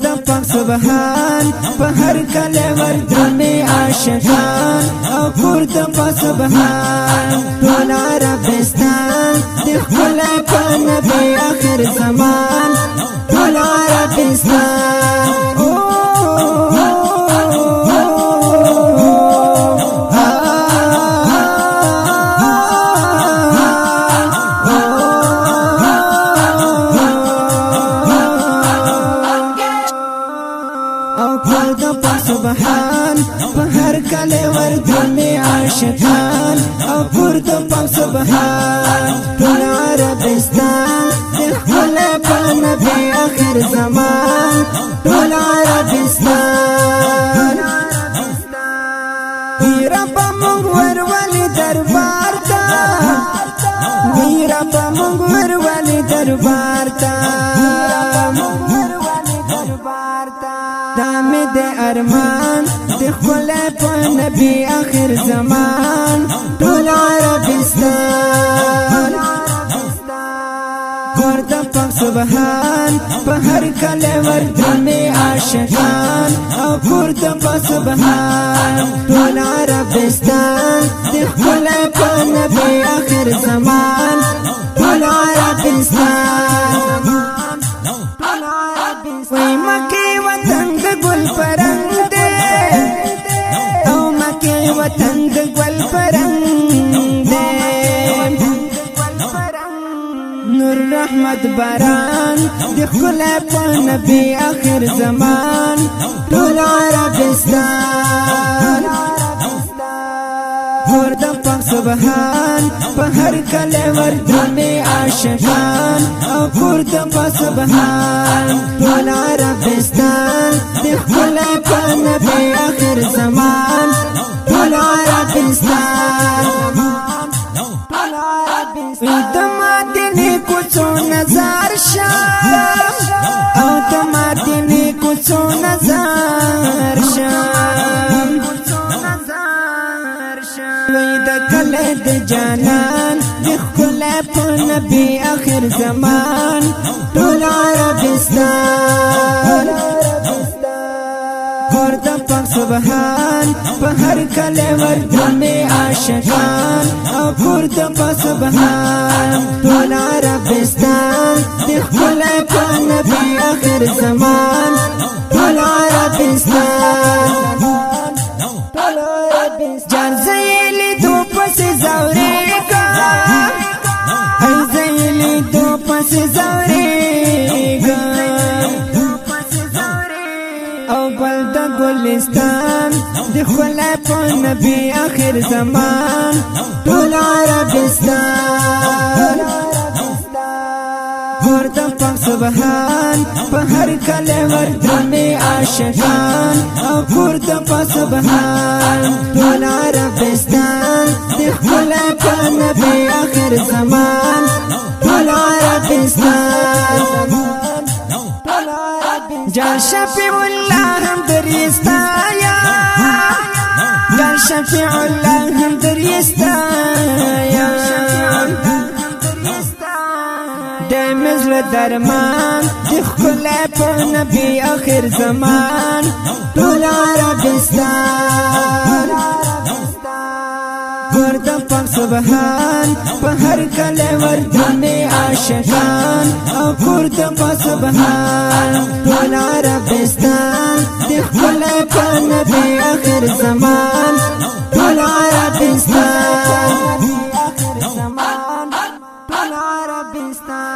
د پاک سبحان په هر کله ورته عاشقان او کور د پاک سبحان ټول عربستان د خپل په نبی اخر زمان ټول عربستان سبحان په هر کله ورته عاشقان او کور د پاک سبحان ټول عربستان د خپل په نبی اخر زمان ټول عربستان رب موږ ورولې دربار ته رب موږ ورولې دربار ته دامه د ارمان د خپل په نبی اخر زمان ټول عربستان کور د پاک سبحان په هر کله ورته عاشقان او کور د پاک سبحان ټول عربستان د خپل په نبی اخر زمان ټول عربستان وای مکه وطن د ګل پرنګ دے او مکه وطن د ګل پرنګ دے نور رحمت باران د خپل په نبی اخر زمان ټول عربستان کور د پاک سبحان په هر کله ورته عاشقان او کور د پاک سبحان ټول عربستان د خپل په نبی اخر زمان ټول عربستان د مدینه کوڅو نظر شاه او د مدینه کوڅو نظر شاه د کله د جانان د خپل په نبی اخر زمان ټول عربستان کور د پاک سبحان په هر کله ورته عاشقان او کور د پاک سبحان ټول عربستان د خپل په نبی اخر زمان ټول عربستان جان زیلی دو پس زوریگا ای زیلی دو پس زوریگا او بلد گلستان دی خلا پا نبی آخر زمان طول عربستان کور د پاک سبحان په هر کله ورته عاشقان او کور د پاک سبحان ټول عربستان د خپل په نبی اخر زمان ټول عربستان جان شفیع الله هم دریستایا جان شفیع الله هم دریستایا مزل درمان د خپل په نبی اخر زمان ټول عربستان کور د پاک سبحان په هر کله ورته عاشقان او کور د پاک سبحان ټول عربستان د خپل په نبی اخر زمان ټول عربستان ټول عربستان